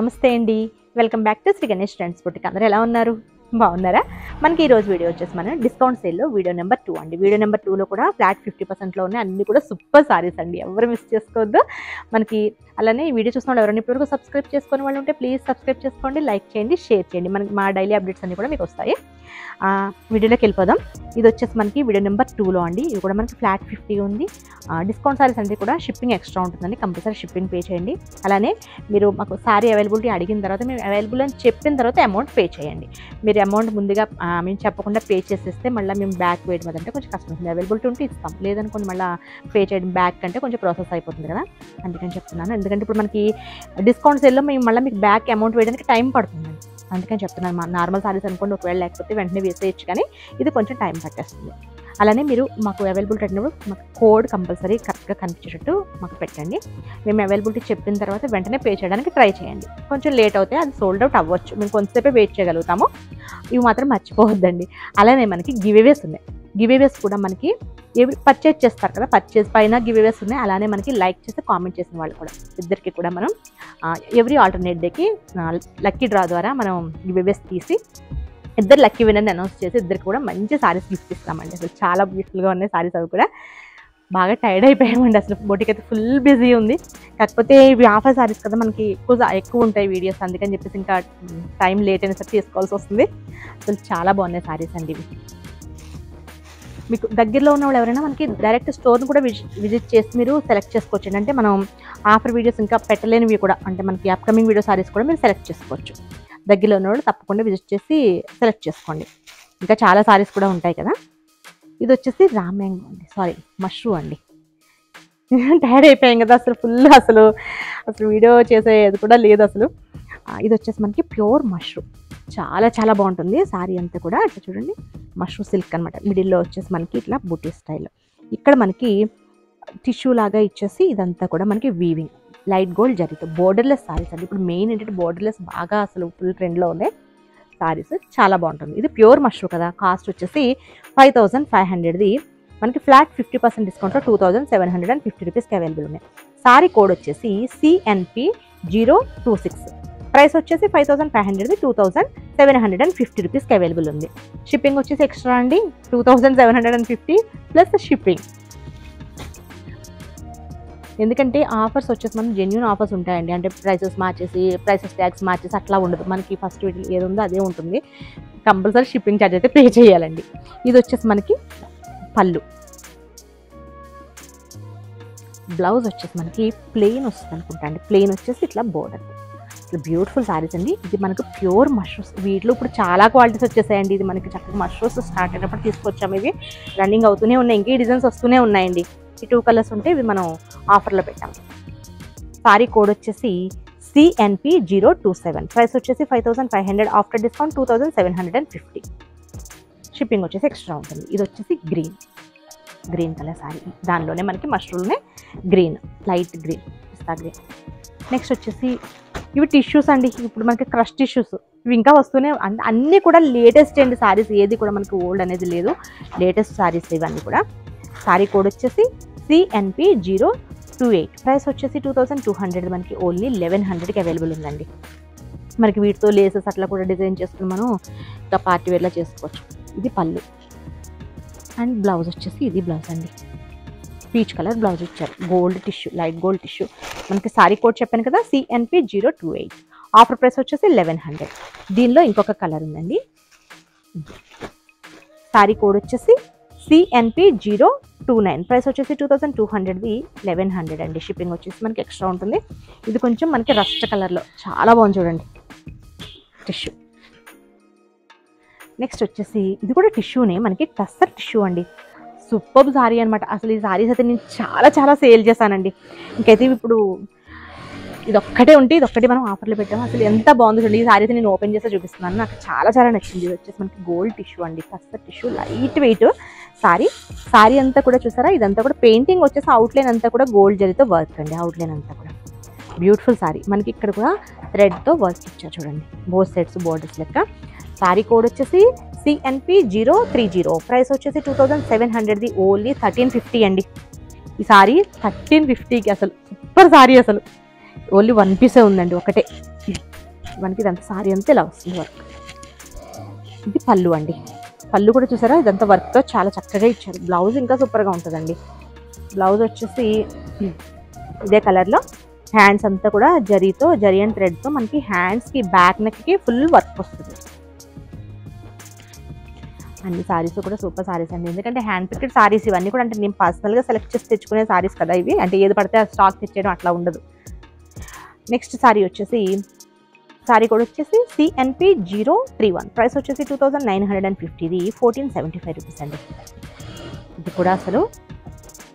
నమస్తే అండి, welcome back to Shri Ganesh trends boutique. అందరూ ఎలా ఉన్నారు? బాగున్నారా? మనకి ఈ రోజు వీడియో వచ్చేసి మనం డిస్కౌంట్ సేల్లో వీడియో నెంబర్ 2 అండి. వీడియో నెంబర్ 2లో కూడా ఫ్లాట్ 50%లో ఉన్నాయి. అన్ని కూడా సూపర్ సారీస్ అండి, ఎవరు మిస్ చేసుకోవద్దు. మనకి అలానే ఈ వీడియో చూసిన వాళ్ళు ఎవరైనా ఇప్పటివరకు సబ్స్క్రైబ్ చేసుకునే వాళ్ళు ఉంటే ప్లీజ్ సబ్స్క్రైబ్ చేసుకోండి, లైక్ చేయండి, షేర్ చేయండి. మనకి మా డైలీ అప్డేట్స్ అన్ని కూడా మీకు వస్తాయి. వీడియోలోకి వెళ్ళిపోదాం. ఇది వచ్చేసి మనకి వీడియో నెంబర్ 2లో అండి. ఇది కూడా మనకి ఫ్లాట్ 50 ఉంది. డిస్కౌంట్ సారీస్ అంటే కూడా షిప్పింగ్ ఎక్స్ట్రా ఉంటుందండి, కంపల్సరీ షిప్పింగ్ పే చేయండి. అలానే మీరు మాకు సారీ అవైలబిలిటీ అడిగిన తర్వాత మేము అవైలబుల్ అని చెప్పిన తర్వాత అమౌంట్ పే చేయండి. మీరు అమౌంట్ ముందుగా మేము చెప్పకుండా పే చేసేస్తే మళ్ళీ మేము బ్యాక్ వేయడం అదంటే కొంచెం కష్టం అవుతుంది. అవైలబిలిటీ ఉంటే ఇస్తాం, లేదనుకోండి మళ్ళీ పే చేయడం బ్యాక్ అంటే కొంచెం ప్రాసెస్ అయిపోతుంది కదా, అందుకని చెప్తున్నాను. ఎందుకంటే ఇప్పుడు మనకి డిస్కౌంట్ సేల్లో మేము మళ్ళీ మీకు బ్యాక్ అమౌంట్ వేయడానికి టైం పడుతుందండి, అందుకని చెప్తున్నాను. మా నార్మల్ సారీస్ అనుకోండి ఒకవేళ లేకపోతే వెంటనే వేసేయచ్చు, కానీ ఇది కొంచెం టైం పట్టేస్తుంది. అలానే మీరు మాకు అవైలబిలిటీ అయినప్పుడు మాకు కోడ్ కంపల్సరీ కరెక్ట్గా కనిపించేటట్టు మాకు పెట్టండి. మేము అవైలబిలిటీ చెప్పిన తర్వాత వెంటనే పే చేయడానికి ట్రై చేయండి. కొంచెం లేట్ అవుతే అది సోల్డ్ అవుట్ అవ్వచ్చు, మేము కొంతసేపే వెయిట్ చేయగలుగుతాము. ఇవి మాత్రం మర్చిపోవద్దండి. అలానే మనకి గివ్అవేస్ ఉన్నాయి. గివ్అవేస్ కూడా మనకి పర్చేజ్ చేస్తారు కదా, పర్చేజ్ పైన గివ్అవేస్ ఉన్నాయి. అలానే మనకి లైక్ చేసి కామెంట్ చేసిన వాళ్ళు కూడా ఇద్దరికి కూడా మనం ఎవ్రీ ఆల్టర్నేట్ డేకి లక్కీ డ్రా ద్వారా మనం గివ్అవేస్ తీసి ఇద్దరు లక్కీ విన్నర్ని అనౌన్స్ చేసి ఇద్దరికి కూడా మంచి సారీస్ గిఫ్ట్ ఇస్తామండి. అసలు చాలా బ్యూటిఫుల్గా ఉన్నాయి సారీస్. అవి కూడా బాగా టైర్డ్ అయిపోయామండి, అసలు బొటిక్ అయితే ఫుల్ బిజీ ఉంది. కాకపోతే ఇవి ఆఫర్ సారీస్ కదా, మనకి ఎక్కువ ఉంటాయి వీడియోస్, అందుకని చెప్పేసి ఇంకా టైం లేట్ అయినా సరే తీసుకోవాల్సి వస్తుంది. అసలు చాలా బాగున్నాయి సారీస్ అండి ఇవి. మీకు దగ్గరలో ఉన్న వాళ్ళు ఎవరైనా మనకి డైరెక్ట్ స్టోర్ని కూడా విజిట్ చేసి మీరు సెలెక్ట్ చేసుకోవచ్చు. అంటే మనం ఆఫర్ వీడియోస్ ఇంకా పెట్టలేనివి కూడా, అంటే మనకి అప్కమింగ్ వీడియో సారీస్ కూడా మీరు సెలెక్ట్ చేసుకోవచ్చు. దగ్గరలో ఉన్న వాళ్ళు తప్పకుండా విజిట్ చేసి సెలెక్ట్ చేసుకోండి. ఇంకా చాలా సారీస్ కూడా ఉంటాయి కదా. ఇది వచ్చేసి రామ్యాంగో అండి, సారీ మష్రూ అండి. టైర్డ్ అయిపోయాం కదా, అసలు వీడియో చేసేది కూడా లేదు అసలు. ఇది వచ్చేసి మనకి ప్యూర్ మష్రూ, చాలా బాగుంటుంది. సారీ అంతా కూడా అట్లా చూడండి, మష్రూ సిల్క్ అనమాట. మిడిల్లో వచ్చేసి మనకి ఇట్లా బూటీ స్టైల్, ఇక్కడ మనకి టిష్యూ లాగా ఇచ్చేసి ఇదంతా కూడా మనకి వీవింగ్ లైట్ గోల్డ్ జరీతో బోర్డర్లెస్ సారీస్ అండి. ఇప్పుడు మెయిన్ ఏంటంటే బోర్డర్లెస్ బాగా అసలు ఫుల్ ట్రెండ్లో ఉన్నాయి సారీస్, చాలా బాగుంటుంది. ఇది ప్యూర్ మష్రూ కదా, కాస్ట్ వచ్చేసి 5500ది మనకి ఫ్లాట్ 50% డిస్కౌంట్లో 2750 రూపీస్కి అవైలబుల్ ఉన్నాయి. సారీ కోడ్ వచ్చేసి CNP026, ప్రైస్ వచ్చేసి 5500ది 2750 రూపీస్కి అవైలబుల్ ఉంది. షిప్పింగ్ వచ్చేసి ఎక్స్ట్రా అండి 2750 ప్లస్ షిప్పింగ్. ఎందుకంటే ఆఫర్స్ వచ్చేసి మనం జెన్యూన్ ఆఫర్స్ ఉంటాయండి, అంటే ప్రైసెస్ ట్యాగ్స్ మార్చేసి అట్లా ఉండదు. మనకి ఫస్ట్ ఏది ఉందో అదే ఉంటుంది. కంపల్సరీ షిప్పింగ్ ఛార్జ్ అయితే పే చేయాలండి. ఇది వచ్చేసి మనకి పళ్ళు, బ్లౌజ్ వచ్చేసి మనకి ప్లెయిన్ వస్తుంది అనుకుంటా అండి. ప్లెయిన్ వచ్చేసి ఇట్లా బోర్డర్. ఇట్లా బ్యూటిఫుల్ సారీస్ అండి. ఇది మనకు ప్యూర్ మష్రూమ్స్. వీటిలో ఇప్పుడు చాలా క్వాలిటీస్ వచ్చేసాయండి. ఇది మనకి చక్కగా మష్రూమ్స్ స్టార్ట్ అయినప్పుడు తీసుకొచ్చాము. ఇవి రన్నింగ్ అవుతూనే ఉన్నాయి, ఇంకా ఈ డిజైన్స్ వస్తూనే ఉన్నాయండి. ఈ 2 కలర్స్ ఉంటే ఇవి మనం ఆఫర్లో పెట్టాము. సారీ కోడ్ వచ్చేసి CNP027, ప్రైస్ వచ్చేసి 5500, ఆఫ్టర్ డిస్కౌంట్ 2750. షిప్పింగ్ వచ్చేసి ఎక్స్ట్రా ఉంటుంది. ఇది వచ్చేసి గ్రీన్ కలర్ సారీ, దానిలోనే మనకి మష్రూమ్నే గ్రీన్, లైట్ గ్రీన్, పిస్తా గ్రీన్. నెక్స్ట్ వచ్చేసి ఇవి టిష్యూస్ అండి. ఇప్పుడు మనకి క్రష్ టిష్యూస్ ఇవి ఇంకా వస్తూనే, అన్నీ కూడా లేటెస్ట్ అండి సారీస్, ఏది కూడా మనకి ఓల్డ్ అనేది లేదు, లేటెస్ట్ సారీస్ ఇవన్నీ కూడా. సారీ కోడ్ వచ్చేసి CNP028, ప్రైస్ వచ్చేసి 2200, మనకి ఓన్లీ 1100కి అవైలబుల్ ఉందండి. మనకి వీటితో లేసెస్ అట్లా కూడా డిజైన్ చేసుకుని మనం ఇంకా పార్టీ వేర్లా చేసుకోవచ్చు. ఇది పళ్ళు అండ్ బ్లౌజ్ వచ్చేసి ఇది బ్లౌజ్ అండి, పీచ్ కలర్ బ్లౌజ్ ఇచ్చారు, gold tissue, light gold tissue. మనకి సారీ కోడ్ చెప్పాను కదా CNP028, ఆఫర్ ప్రైస్ వచ్చేసి 1100. దీనిలో ఇంకొక కలర్ ఉందండి. సారీ కోడ్ వచ్చేసి CNP029, ప్రైస్ వచ్చేసి 2200ది 1100 అండి. షిప్పింగ్ వచ్చేసి మనకి ఎక్స్ట్రా ఉంటుంది. ఇది కొంచెం మనకి రస్ట్ కలర్లో చాలా బాగుంది చూడండి, టిష్యూ. నెక్స్ట్ వచ్చేసి ఇది కూడా టిష్యూనే, మనకి టస్సర్ టిష్యూ అండి. సూపర్ సారీ అనమాట. అసలు ఈ సారీస్ అయితే నేను చాలా సేల్ చేశానండి. ఇంకైతే ఇప్పుడు ఇదొక్కటే ఉంటే ఇదొక్కటి మనం ఆఫర్లో పెట్టాము. అసలు ఎంత బాగుంది చూడండి. ఈ సారీ అయితే నేను ఓపెన్ చేస్తే చూపిస్తున్నాను, నాకు చాలా నచ్చింది. ఇది వచ్చేసి మనకి గోల్డ్ టిష్యూ అండి, tussar tissue, light weight sorry అంతా కూడా చూసారా. ఇదంతా కూడా పెయింటింగ్ వచ్చేసి అవుట్లైన్ అంతా కూడా గోల్డ్ జరీతో వర్క్ అండి. అవుట్లైన్ అంతా కూడా బ్యూటిఫుల్ సారీ. మనకి ఇక్కడ కూడా థ్రెడ్తో వర్క్ ఇచ్చారు చూడండి, బోత్ సైడ్స్ బోర్డర్స్ లెక్క. సారీ కోడ్ వచ్చేసి CNP030, ప్రైస్ వచ్చేసి 2700ది ఓన్లీ 1350 అండి. ఈ సారీ 1350కి అసలు సూపర్ సారీ. అసలు ఓన్లీ 1 పీసే ఉందండి, ఒకటే. మనకి ఇదంతా సారీ అంతా ఇలా వస్తుంది వర్క్. ఇది పళ్ళు అండి. పళ్ళు కూడా చూసారా ఇదంతా వర్క్తో చాలా చక్కగా ఇచ్చారు. బ్లౌజ్ ఇంకా సూపర్గా ఉంటుందండి. బ్లౌజ్ వచ్చేసి ఇదే కలర్లో హ్యాండ్స్ అంతా కూడా జరీ అండ్ థ్రెడ్తో మనకి హ్యాండ్స్కి బ్యాక్ నెక్కి ఫుల్ వర్క్ వస్తుంది. అన్ని సారీస్ కూడా సూపర్ సారీస్ అండి. ఎందుకంటే హ్యాండ్ పిక్డ్ సారీస్ ఇవన్నీ కూడా అంటే నేను పర్సనల్గా సెలెక్ట్ చేసి తెచ్చుకునే సారీస్ కదా ఇవి. అంటే ఏది పడితే స్టాక్ తెచ్చేయడం అట్లా ఉండదు. నెక్స్ట్ సారీ వచ్చేసి సారీ కూడా వచ్చేసి CNP031. ప్రైస్ వచ్చేసి 2950. ఇది 1475 రూపీస్ అండి. ఇది కూడా అసలు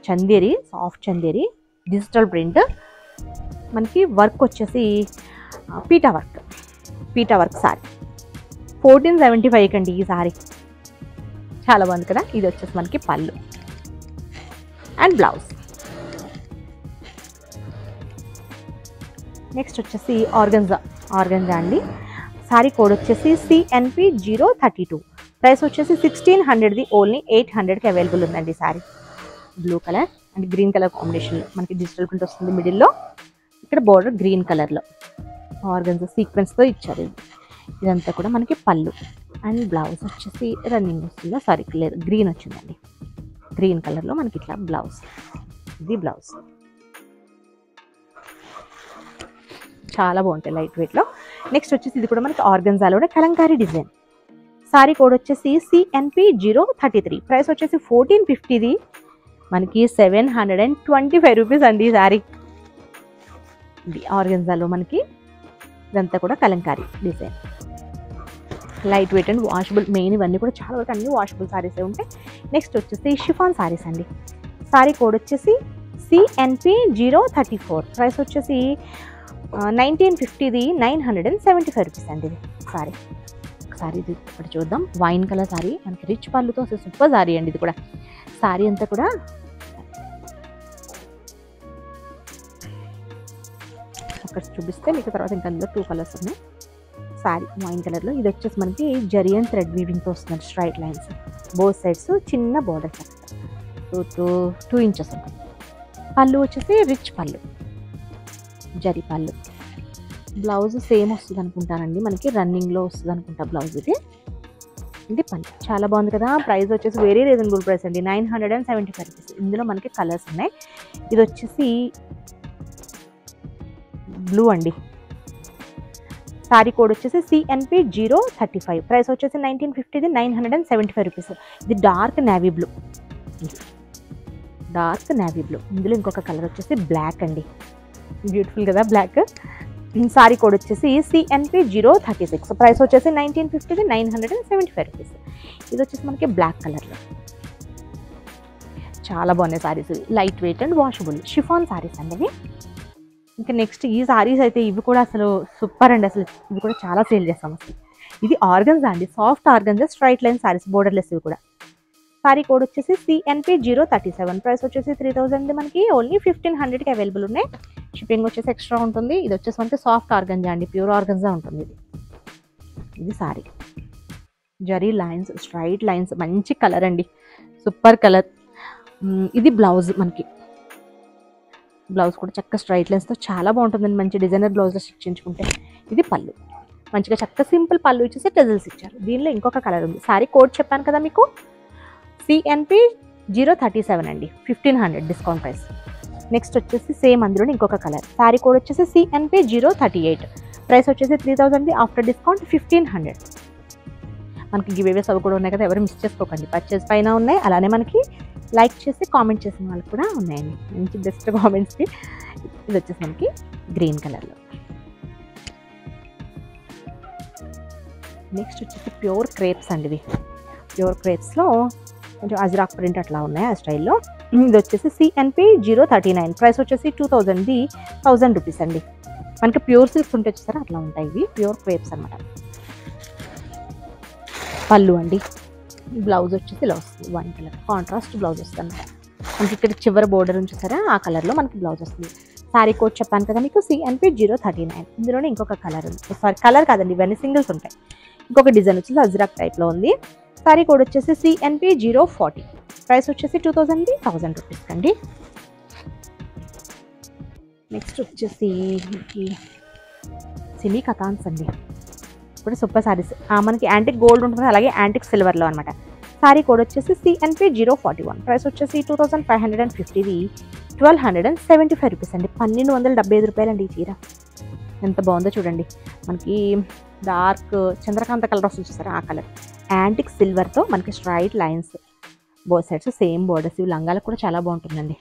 Chanderi, soft Chanderi, digital print. మనకి వర్క్ వచ్చేసి పీటా వర్క్ సారీ 1475 కండి ఈ సారీ. చాలా బాగుంది కదా. ఇది వచ్చేసి మనకి పళ్ళు అండ్ బ్లౌజ్. నెక్స్ట్ వచ్చేసి ఆర్గంజా అండి. సారీ కోడ్ వచ్చేసి CNP032. ప్రైస్ వచ్చేసి 1600. ఓన్లీ 800కి అవైలబుల్ ఉందండి sorry. Blue colour and green colour కాంబినేషన్లో మనకి డిజిటల్ ప్రింట్ వస్తుంది. మిడిల్లో ఇక్కడ బోర్డర్ గ్రీన్ కలర్లో ఆర్గంజా సీక్వెన్స్తో ఇచ్చారు. ఇదంతా కూడా మనకి పళ్ళు అండ్ బ్లౌజ్ వచ్చేసి రన్నింగ్ వస్తుందా సారీ లేదు గ్రీన్ వచ్చిందండి. గ్రీన్ కలర్లో మనకి ఇట్లా బ్లౌజ్. ఇది బ్లౌజ్ చాలా బాగుంటాయి లైట్ వెయిట్లో. నెక్స్ట్ వచ్చేసి ఇది కూడా మనకి ఆర్గంజాలో కలంకారీ డిజైన్. సారీ కోడ్ వచ్చేసి CNP033. ప్రైస్ వచ్చేసి 1450. మనకి 725 రూపీస్ అండి ఈ సారీ. ఇది ఆర్గంజాలో మనకి ఇదంతా కూడా Kalamkari design. Light weight and washable. Main ఇవన్నీ కూడా చాలా వరకు అన్ని వాషబుల్ సారీసే ఉంటాయి. నెక్స్ట్ వచ్చేసి షిఫాన్ సారీస్ అండి. సారీ కోడ్ వచ్చేసి CNP034. ప్రైస్ వచ్చేసి 1950. 975 రూపీస్ అండి ఇది సారీ. సారీ ఇది ఇప్పుడు చూద్దాం. వైన్ కలర్ సారీ మనకి రిచ్ పళ్ళుతో అసలు సూపర్ సారీ అండి. ఇది కూడా సారీ అంతా కూడా ఒకటి చూపిస్తే మీకు తర్వాత ఇంకా అందులో 2 కలర్స్ ఉన్నాయి. సారీ వైన్ కలర్లో. ఇది వచ్చేసి మనకి జరీ అండ్ థ్రెడ్ వీవింగ్తో వస్తుంది. స్ట్రైట్ లైన్స్ బోత్ సైడ్స్, చిన్న బోర్డర్ 2 ఇంచెస్ ఉంటుంది. పళ్ళు వచ్చేసి రిచ్ పళ్ళు, జరీ పళ్ళు. బ్లౌజ్ సేమ్ వస్తుంది అనుకుంటానండి. మనకి రన్నింగ్లో వస్తుంది అనుకుంటా బ్లౌజ్. ఇది పళ్ళు. చాలా బాగుంది కదా. ప్రైస్ వచ్చేసి వెరీ రీజనబుల్ ప్రైస్ అండి. 975 రూపీస్. ఇందులో మనకి కలర్స్ ఉన్నాయి. ఇది వచ్చేసి బ్లూ అండి. సారీ కోడ్ వచ్చేసి CNP035. ప్రైస్ వచ్చేసి 1950. 975 రూపీస్. ఇది డార్క్ నేవీ బ్లూ. ఇందులో ఇంకొక కలర్ వచ్చేసి బ్లాక్ అండి. బ్యూటిఫుల్ కదా బ్లాక్. సారీ కోడ్ వచ్చేసి CNP036. ప్రైస్ వచ్చేసి 1950. 975 రూపీస్. ఇది వచ్చేసి మనకి బ్లాక్ కలర్లో. చాలా బాగున్నాయి saris. Light weight and washable chiffon saris అండి. ఇంకా నెక్స్ట్ ఈ సారీస్ అయితే ఇవి కూడా అసలు సూపర్ అండి. అసలు ఇవి కూడా చాలా సేల్ చేస్తాం అసలు. ఇది ఆర్గంజా అండి. Soft organza straight line saris, borderless ఇవి కూడా. సారీ కోడ్ వచ్చేసి CNP037. ప్రైస్ వచ్చేసి 3000. మనకి ఓన్లీ 1500కి అవైలబుల్ ఉన్నాయి. షిప్పింగ్ వచ్చేసి ఎక్స్ట్రా ఉంటుంది. ఇది వచ్చేసి మనకి సాఫ్ట్ ఆర్గంజా అండి. ప్యూర్ ఆర్గంజా ఉంటుంది ఇది sorry. Zari lines, straight lines, మంచి కలర్ అండి. Super colour. ఇది బ్లౌజ్. మనకి బ్లౌజ్ కూడా చక్క స్ట్రైట్ లైన్స్తో చాలా బాగుంటుందండి. మంచి డిజైనర్ బ్లౌజ్లో స్టిచ్ చేయించుకుంటే. ఇది పళ్ళు. మంచిగా చక్క సింపుల్ పళ్ళు ఇచ్చేసి టెజల్స్ ఇచ్చారు. దీనిలో ఇంకొక కలర్ ఉంది. సారీ కోడ్ చెప్పాను కదా మీకు. CNP037 అండి. 1500 డిస్కౌంట్ ప్రైస్. నెక్స్ట్ వచ్చేసి సేమ్ అందులో ఇంకొక కలర్. సారీ కోడ్ వచ్చేసి CNP038. ప్రైస్ వచ్చేసి 3000. After discount 1500. మనకి గివ్ అవేస్ అవి కూడా ఉన్నాయి కదా, ఎవరు మిస్ చేసుకోకండి. పర్చేస్ పైన ఉన్నాయి. అలానే మనకి లైక్ చేసి కామెంట్ చేసిన వాళ్ళకి కూడా ఉన్నాయండి. మంచి బెస్ట్ కామెంట్స్కి. ఇది వచ్చేసి మనకి గ్రీన్ కలర్లో. నెక్స్ట్ వచ్చేసి ప్యూర్ క్రేప్స్ అండి. ఇవి ప్యూర్ క్రేప్స్లో కొంచెం అజ్రాక్ ప్రింట్ అట్లా ఉన్నాయి ఆ స్టైల్లో. ఇది వచ్చేసి CNP039. ప్రైస్ వచ్చేసి 2000. 1000 రూపీస్ అండి. మనకి ప్యూర్ సిల్క్స్ ఉంటే చూస్తారా అట్లా ఉంటాయి. ఇవి ప్యూర్ క్రేప్స్ అనమాట. పళ్ళు అండి. బ్లౌజ్ వచ్చేసి ఇలా వస్తుంది. వైన్ కలర్ కాంట్రాస్ట్ బ్లౌజ్ వస్తుంది అనమాట. మనకి ఇక్కడ చివరి బోర్డర్ ఉంచేసారా ఆ కలర్లో మనకి బ్లౌజ్ వస్తుంది. సారీ కోడ్ చెప్పాను కదా మీకు. CNP039. ఇందులోనే ఇంకొక కలర్ ఉంది. సారీ కలర్ కాదండి, ఇవన్నీ సింగిల్స్ ఉంటాయి. ఇంకొక డిజైన్ వచ్చేసి అజ్రాక్ టైప్లో ఉంది. సారీ కోడ్ వచ్చేసి CNP040. ప్రైస్ వచ్చేసి 2000. 1000 రూపీస్ అండి. నెక్స్ట్ వచ్చేసి సెమీ కథాన్స్ అండి, ఇప్పుడు సూపర్ సారీస్. మనకి యాంటిక్ గోల్డ్ ఉంటుంది, అలాగే యాంటిక్ సిల్వర్లో అనమాట. సారీ కోడ్ వచ్చేసి CNP041, ప్రైస్ వచ్చేసి 2550, 1275 రూపీస్ అండి. 1275 రూపాయలండి ఈ చీర. ఎంత బాగుందో చూడండి. మనకి డార్క్ చంద్రకాంత కలర్ వస్తుంది చూసారా, ఆ కలర్ యాంటిక్ సిల్వర్తో మనకి straight lines, both sides same borders. ఇవి లంగాలకు కూడా చాలా బాగుంటుందండి.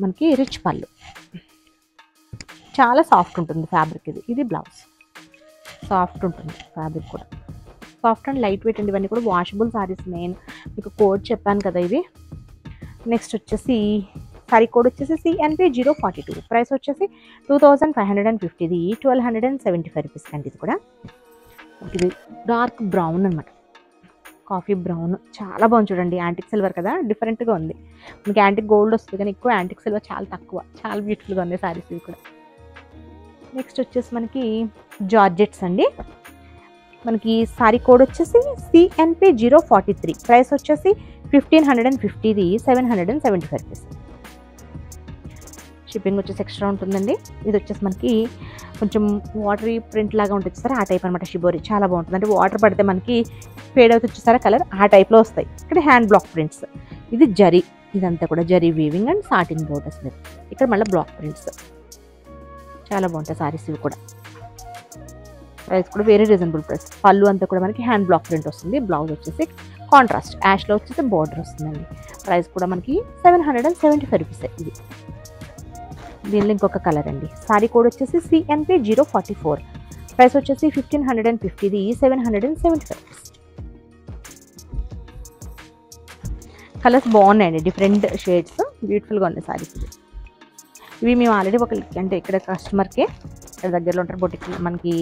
మనకి రిచ్ పళ్ళు, చాలా సాఫ్ట్ ఉంటుంది ఫ్యాబ్రిక్. ఇది బ్లౌజ్, సాఫ్ట్ ఉంటుంది ఫ్యాబ్రిక్ కూడా, సాఫ్ట్ అండ్ లైట్ వెయిట్ అండి. ఇవన్నీ కూడా వాషబుల్ సారీస్. మెయిన్ మీకు కోడ్ చెప్పాను కదా ఇది. నెక్స్ట్ వచ్చేసి సారీ కోడ్ వచ్చేసి CNP042, ప్రైస్ వచ్చేసి 2550, 1275 రూపీస్ అండి. ఇది కూడా ఇది డార్క్ బ్రౌన్ అనమాట, కాఫీ బ్రౌన్, చాలా బాగుంది చూడండి. యాంటిక్ సిల్వర్ కదా, డిఫరెంట్గా ఉంది. మనకి యాంటిక్ గోల్డ్ వస్తుంది కానీ ఎక్కువ యాంటిక్ సిల్వర్ చాలా తక్కువ. చాలా బ్యూటిఫుల్గా ఉంది సారీస్ ఇవి కూడా. నెక్స్ట్ వచ్చేసి మనకి జార్జెట్స్ అండి. మనకి సారీ కోడ్ వచ్చేసి CNP043, ప్రైస్ వచ్చేసి 1550, 775 రూపీస్. షిప్పింగ్ వచ్చేసి ఎక్స్ట్రా ఉంటుందండి. ఇది వచ్చేసి మనకి కొంచెం వాటరీ ప్రింట్ లాగా ఉంటుంది చూసారా, ఆ టైప్ అనమాట. షిబోరి చాలా బాగుంటుంది. అంటే వాటర్ పడితే మనకి ఫేడ్ అవుతుంది చూసారా కలర్, ఆ టైప్లో వస్తాయి. ఇక్కడ హ్యాండ్ బ్లాక్ ప్రింట్స్. ఇది జరీ, ఇదంతా కూడా zari weaving and satin borders మీద. ఇక్కడ మళ్ళీ బ్లాక్ ప్రింట్స్, చాలా బాగుంటాయి సారీస్ ఇవి కూడా. ప్రైస్ కూడా వెరీ రీజనబుల్ ప్రైస్. పళ్ళు అంతా కూడా మనకి హ్యాండ్ బ్లాక్ ప్రింట్ వస్తుంది. బ్లౌజ్ వచ్చేసి కాంట్రాస్ట్ యాష్లో వచ్చేసి బోర్డర్ వస్తుందండి. ప్రైస్ కూడా మనకి 775 రూపీస్. ఇది దీనిలో ఇంకొక కలర్ అండి. సారీ కోడ్ వచ్చేసి CNP044, ప్రైస్ వచ్చేసి 1550, 775 రూపీస్. కలర్స్ బాగున్నాయండి, డిఫరెంట్ షేడ్స్, బ్యూటిఫుల్గా ఉన్నాయి సారీస్. ఇవి మేము ఆల్రెడీ అంటే ఇక్కడ కస్టమర్కే, ఇక్కడ దగ్గరలో ఉంటారు బొటిక్, మనకి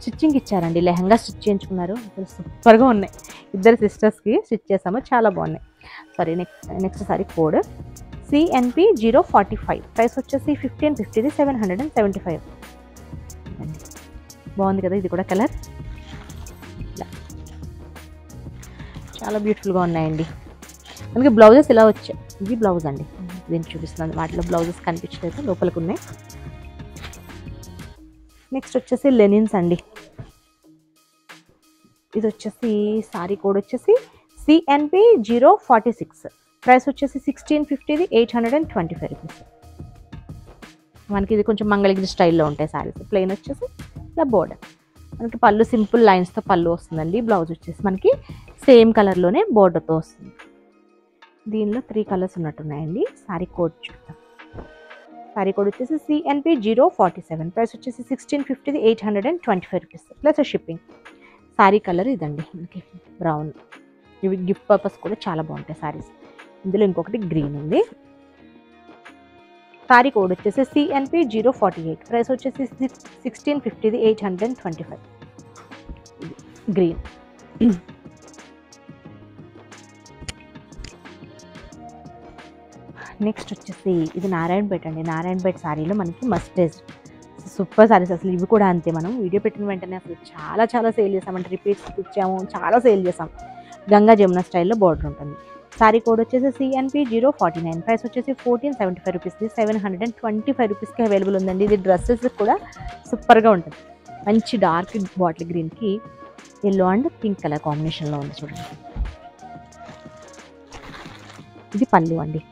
స్టిచ్చింగ్ ఇచ్చారండి. లెహంగా స్టిచ్ చేయించుకున్నారు, అసలు సూపర్గా ఉన్నాయి. ఇద్దరు సిస్టర్స్కి స్టిచ్ చేసాము, చాలా బాగున్నాయి. Sorry next sorry code CNP045, price వచ్చేసి 1550, 775. బాగుంది కదా ఇది కూడా కలర్, చాలా బ్యూటిఫుల్గా ఉన్నాయండి. మనకి బ్లౌజెస్ ఇలా వచ్చాయి. ఇది బ్లౌజ్ అండి, దీన్ని చూపిస్తున్నాను. వాటిలో బ్లౌజెస్ కనిపించలేదు, లోపలికి ఉన్నాయి. నెక్స్ట్ వచ్చేసి లెనిన్స్ అండి. ఇది వచ్చేసి సారీ కోడ్ వచ్చేసి CNP046, ప్రైస్ వచ్చేసి 1650, 825 రూపీస్. మనకి ఇది కొంచెం మంగళగిరి స్టైల్లో ఉంటాయి సారీస్. ప్లెయిన్ వచ్చేసి ఇలా బోర్డర్, మనకి పళ్ళు సింపుల్ లైన్స్తో పళ్ళు వస్తుందండి. బ్లౌజ్ వచ్చేసి మనకి సేమ్ కలర్లోనే బోర్డర్తో వస్తుంది. దీనిలో 3 కలర్స్ ఉన్నట్టున్నాయండి. సారీ కోడ్ చూద్దాం. సారీ కోడ్ వచ్చేసి CNP047, ప్రైస్ వచ్చేసి 1650, 825 rupees plus shipping. Sorry colour ఇదండి, మనకి బ్రౌన్. ఇవి గిఫ్ట్ పర్పస్ కూడా చాలా బాగుంటాయి సారీస్. ఇందులో ఇంకొకటి గ్రీన్ ఉంది. సారీ కోడ్ వచ్చేసి CNP048, ప్రైస్ వచ్చేసి 1650, 825. గ్రీన్. నెక్స్ట్ వచ్చేసి ఇది నారాయణపేట అండి. నారాయణపేట సారీలో మనకి మస్టేజ్ సూపర్ సారీస్. అసలు ఇవి కూడా అంతే, మనం వీడియో పెట్టిన వెంటనే అసలు చాలా సేల్ చేసామంటే రిపీట్స్ ఇచ్చాము, చాలా సేల్ చేసాం. గంగా జమున స్టైల్లో బోర్డర్ ఉంటుంది. సారీ కోడ్ వచ్చేసి CNP049, ప్రైస్ వచ్చేసి 1475 రూపీస్, 725 రూపీస్కి అవైలబుల్ ఉందండి. ఇది డ్రెస్సెస్ కూడా సూపర్గా ఉంటుంది. మంచి డార్క్ బాటిల్ గ్రీన్కి ఎల్లో అండ్ పింక్ కలర్ కాంబినేషన్లో ఉంది చూడండి. ఇది పళ్ళు అండి.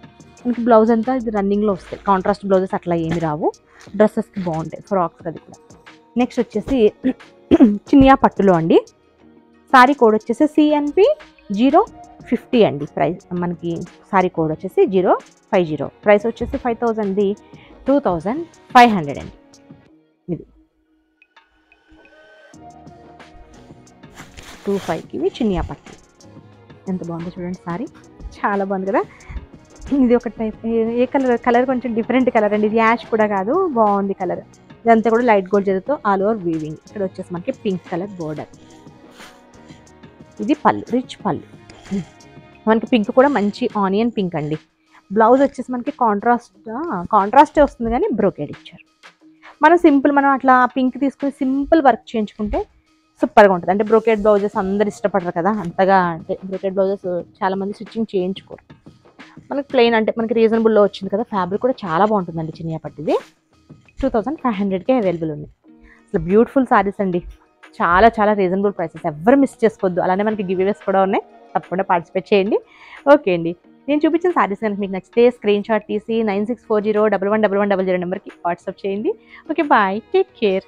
మనకి బ్లౌజ్ అంతా ఇది రన్నింగ్లో వస్తాయి. కాంట్రాస్ట్ బ్లౌజెస్ అట్లా ఏమి రావు, డ్రెస్సెస్కి బాగుంటాయి, ఫ్రాక్స్ అది కూడా. నెక్స్ట్ వచ్చేసి చినియా పట్టులో అండి. సారీ కోడ్ వచ్చేసి CNP050 అండి. ప్రైస్ మనకి సారీ కోడ్ వచ్చేసి 050, ప్రైస్ వచ్చేసి 5000, 2500 అండి. ఇది 25కి ఇవి చినియా పట్టు. ఎంత బాగుందో చూడండి సారీ, చాలా బాగుంది కదా. ఇది ఒక టైప్, ఏ కలర్ కొంచెం డిఫరెంట్ కలర్ అండి. ఇది యాష్ కూడా కాదు, బాగుంది కలర్. ఇదంతా కూడా లైట్ గోల్డ్ జరీతో ఆల్ ఓవర్ వీవింగ్. ఇక్కడ వచ్చేసి మనకి పింక్ కలర్ బోర్డర్. ఇది పళ్ళు, రిచ్ పళ్ళు. మనకి పింక్ కూడా మంచి ఆనియన్ పింక్ అండి. బ్లౌజ్ వచ్చేసి మనకి కాంట్రాస్టే వస్తుంది కానీ బ్రోకేడ్ ఇచ్చారు. మనం అట్లా పింక్ తీసుకుని సింపుల్ వర్క్ చేయించుకుంటే సూపర్గా ఉంటుంది. అంటే బ్రోకేడ్ బ్లౌజెస్ అందరు ఇష్టపడరు కదా అంతగా, అంటే బ్రోకేడ్ బ్లౌజెస్ చాలామంది స్టిచ్చింగ్ చేయించుకోరు. మనకి ప్లెయిన్ అంటే మనకి రీజనబుల్లో వచ్చింది కదా. ఫ్యాబ్రిక్ కూడా చాలా బాగుంటుందండి. చినియా పట్టిది 2500కే అవైలబుల్ ఉంది. అసలు బ్యూటిఫుల్ సారీస్ అండి, చాలా చాలా రీజనబుల్ ప్రైసెస్, ఎవరు మిస్ చేసుకోవద్దు. అలానే మనకి గివ్ అవేస్ కూడా ఉన్నాయి, తప్పకుండా పార్టిసిపేట్ చేయండి. ఓకే అండి, నేను చూపించిన సారీస్ కనుక మీకు నచ్చితే స్క్రీన్ షాట్ తీసి 9640111100 నెంబర్కి వాట్సాప్ చేయండి. Okay, bye, take care.